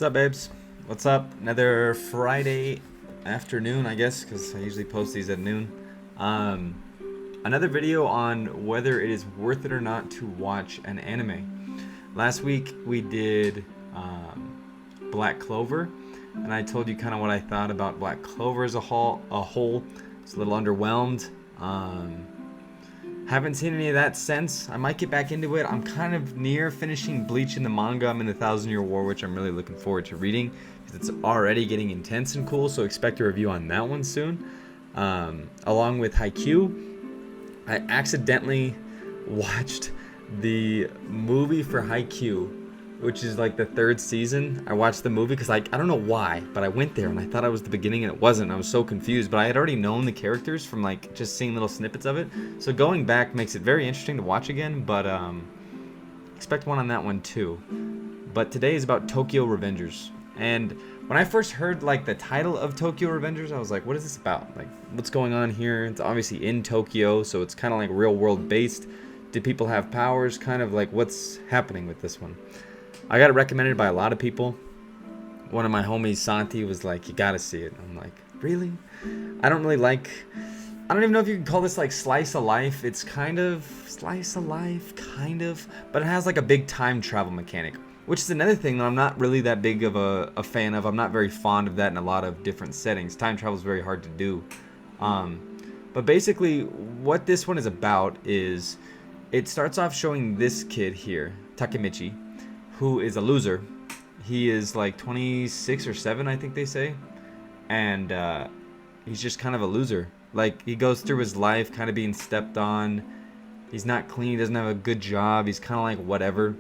What's up, babes? What's up? Another Friday afternoon, I guess, because I usually post these at noon. Um, Another video on whether it is worth it or not to watch an anime. Last week we did Black Clover, and I told you kind of what I thought about Black Clover as a whole. It's a little underwhelmed. Haven't seen any of that since. I might get back into it. I'm kind of near finishing Bleach in the manga. I'm in the Thousand Year War, which I'm really looking forward to reading because it's already getting intense and cool. So expect a review on that one soon. Along with Haikyuu, I accidentally watched the movie for Haikyuu, which is like the third season. I watched the movie because I don't know why, but I went there and I thought it was the beginning and it wasn't. I was so confused, but I had already known the characters from like just seeing little snippets of it. So going back makes it very interesting to watch again, but expect one on that one too. But today is about Tokyo Revengers. And when I first heard like the title of Tokyo Revengers, I was like, what is this about? Like, what's going on here? It's obviously in Tokyo, so it's kind of like real world based. Do people have powers? Kind of like what's happening with this one? I got it recommended by a lot of people. One of my homies, Santi, was like, you gotta see it. I'm like, really? I don't even know if you can call this like slice of life. It's kind of slice of life, kind of. But it has like a big time travel mechanic, which is another thing that I'm not really that big of a fan of. I'm not very fond of that in a lot of different settings. Time travel is very hard to do. But basically, what this one is about is it starts off showing this kid here, Takemichi, who is a loser. He is like 26 or 7, I think they say. And he's just kind of a loser. Like, he goes through his life kind of being stepped on. He's not clean. He doesn't have a good job. He's kind of like whatever.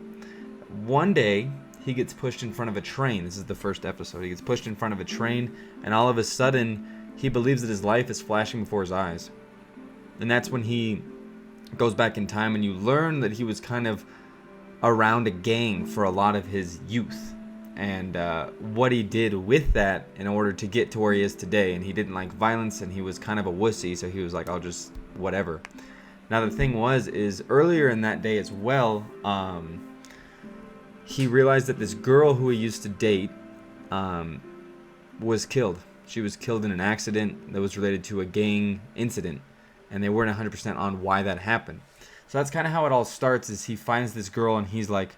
One day, he gets pushed in front of a train. This is the first episode. He gets pushed in front of a train. And all of a sudden, he believes that his life is flashing before his eyes. And that's when he goes back in time. And you learn that he was kind of around a gang for a lot of his youth, and what he did with that in order to get to where he is today. And he didn't like violence, and he was kind of a wussy, so he was like, I'll just whatever. Now the thing is earlier in that day as well, he realized that this girl who he used to date was killed. She was killed in an accident that was related to a gang incident, and they weren't 100% on why that happened. So that's kind of how it all starts, is he finds this girl and he's like,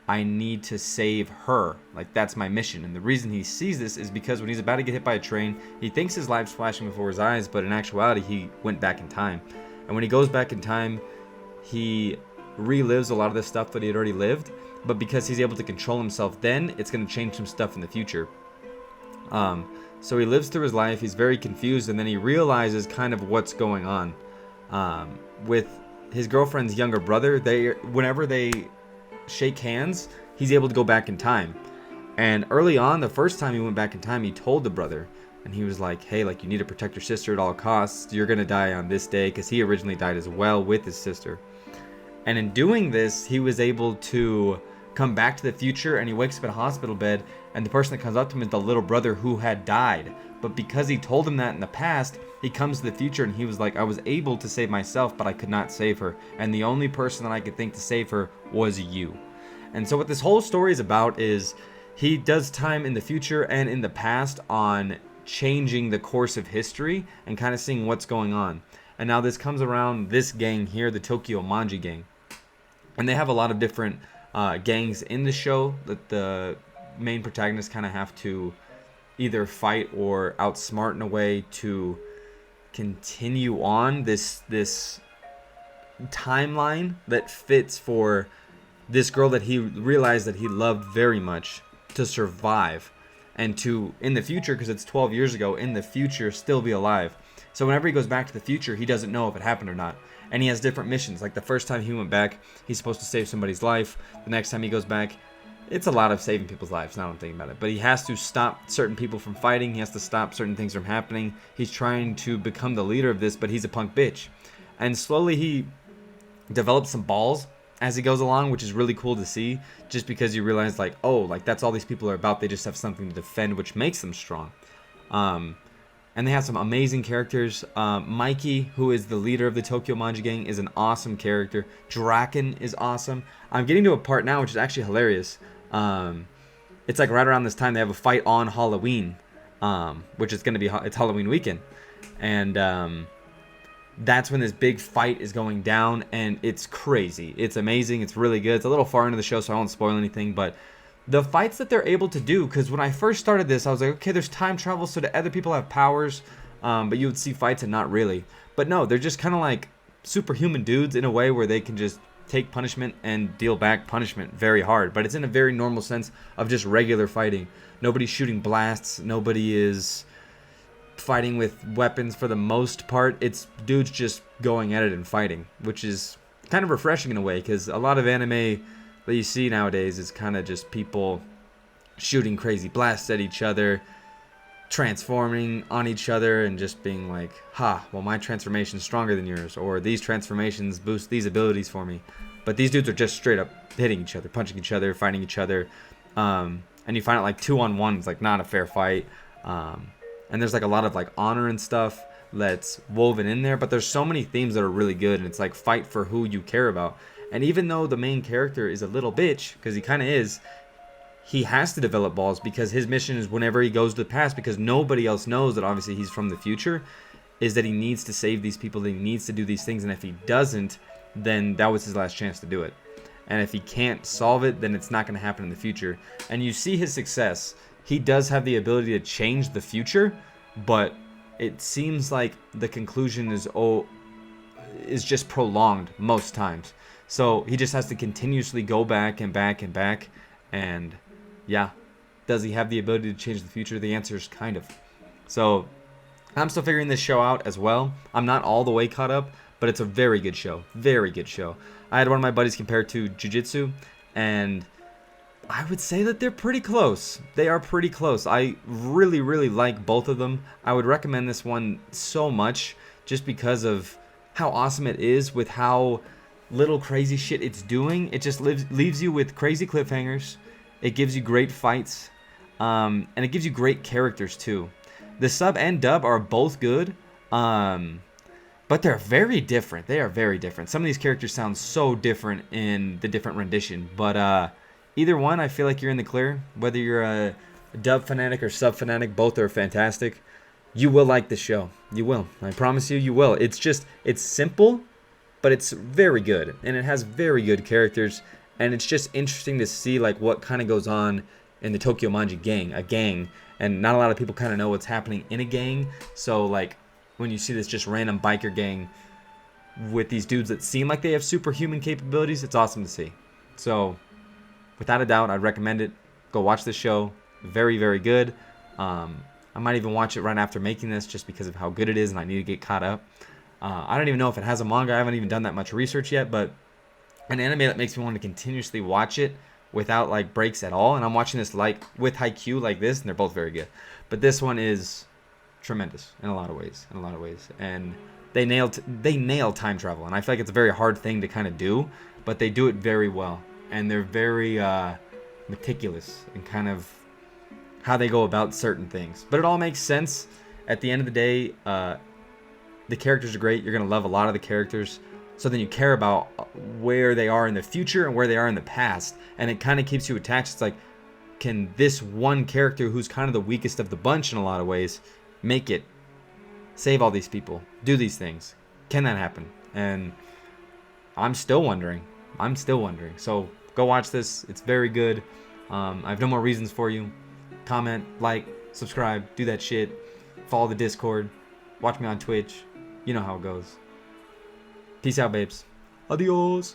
I need to save her. Like, that's my mission. And the reason he sees this is because when he's about to get hit by a train, he thinks his life's flashing before his eyes, but in actuality, he went back in time. And when he goes back in time, he relives a lot of the stuff that he had already lived, but because he's able to control himself then, it's going to change some stuff in the future. So he lives through his life, he's very confused, and then he realizes kind of what's going on. With his girlfriend's younger brother, whenever they shake hands, he's able to go back in time. And early on, the first time he went back in time, he told the brother, and he was like, hey, like, you need to protect your sister at all costs. You're gonna die on this day, because he originally died as well with his sister. And in doing this, he was able to come back to the future, and he wakes up in a hospital bed, and the person that comes up to him is the little brother who had died. But because he told him that in the past, he comes to the future and he was like, I was able to save myself, but I could not save her. And the only person that I could think to save her was you. And so what this whole story is about is he does time in the future and in the past on changing the course of history and kind of seeing what's going on. And now this comes around this gang here, the Tokyo Manji gang. And they have a lot of different gangs in the show that the main protagonists kind of have to either fight or outsmart in a way to continue on this timeline that fits for this girl that he realized that he loved very much to survive and to, in the future, because it's 12 years ago, in the future, still be alive. So whenever he goes back to the future, he doesn't know if it happened or not. And he has different missions. Like the first time he went back, he's supposed to save somebody's life. The next time he goes back, it's a lot of saving people's lives, now I'm thinking about it. But he has to stop certain people from fighting. He has to stop certain things from happening. He's trying to become the leader of this, but he's a punk bitch. And slowly he develops some balls as he goes along, which is really cool to see. Just because you realize, like, oh, like that's all these people are about. They just have something to defend, which makes them strong. And they have some amazing characters. Mikey, who is the leader of the Tokyo Manji gang, is an awesome character. Draken is awesome. I'm getting to a part now which is actually hilarious. it's like right around this time they have a fight on Halloween, which is going to be it's Halloween weekend, and that's when this big fight is going down, and it's crazy. It's amazing. It's really good. It's a little far into the show, so I won't spoil anything, but the fights that they're able to do, because when I first started this, I was like, okay, there's time travel, so the other people have powers, but you would see fights and not really. But no, they're just kind of like superhuman dudes in a way where they can just take punishment and deal back punishment very hard, but it's in a very normal sense of just regular fighting. Nobody's shooting blasts. Nobody is fighting with weapons for the most part. It's dudes just going at it and fighting, which is kind of refreshing in a way, because a lot of anime that you see nowadays is kind of just people shooting crazy blasts at each other, transforming on each other, and just being like, ha, well, my transformation's stronger than yours, or these transformations boost these abilities for me. But these dudes are just straight up hitting each other, punching each other, fighting each other, and you find it like 2-on-1 is like not a fair fight, and there's like a lot of like honor and stuff that's woven in there, but there's so many themes that are really good, and it's like fight for who you care about. And even though the main character is a little bitch, because he kind of is, he has to develop balls, because his mission is whenever he goes to the past, because nobody else knows that obviously he's from the future, is that he needs to save these people, that he needs to do these things, and if he doesn't, then that was his last chance to do it. And if he can't solve it, then it's not going to happen in the future. And you see his success. He does have the ability to change the future, but it seems like the conclusion is just prolonged most times. So he just has to continuously go back and back and back. And yeah, does he have the ability to change the future? The answer is kind of. So I'm still figuring this show out as well. I'm not all the way caught up, but it's a very good show. Very good show. I had one of my buddies compare it to Jujutsu, and I would say that they're pretty close. They are pretty close. I really, really like both of them. I would recommend this one so much just because of how awesome it is with how little crazy shit it's doing. It just leaves you with crazy cliffhangers. It gives you great fights, and it gives you great characters too. The sub and dub are both good, but they're very different. They are very different. Some of these characters sound so different in the different rendition, but either one, I feel like you're in the clear. Whether you're a dub fanatic or sub fanatic, both are fantastic. You will like this show. You will. I promise you, you will. It's simple, but it's very good, and it has very good characters, and it's just interesting to see like what kind of goes on in the Tokyo Manji gang, a gang, and not a lot of people kind of know what's happening in a gang. So like when you see this just random biker gang with these dudes that seem like they have superhuman capabilities, it's awesome to see. So without a doubt, I'd recommend it. Go watch this show. Very, very good. I might even watch it right after making this just because of how good it is, and I need to get caught up. I don't even know if it has a manga. I haven't even done that much research yet, but an anime that makes me want to continuously watch it without like breaks at all. And I'm watching this like with Haikyuu like this, and they're both very good. But this one is tremendous in a lot of ways. And they nail time travel, and I feel like it's a very hard thing to kind of do, but they do it very well. And they're very meticulous in kind of how they go about certain things. But it all makes sense. At the end of the day, the characters are great. You're going to love a lot of the characters. So then you care about where they are in the future and where they are in the past. And it kind of keeps you attached. It's like, can this one character who's kind of the weakest of the bunch in a lot of ways make it? Save all these people. Do these things. Can that happen? And I'm still wondering. So go watch this. It's very good. I have no more reasons for you. Comment, like, subscribe, do that shit. Follow the Discord. Watch me on Twitch. You know how it goes. Peace out, babes. Adios.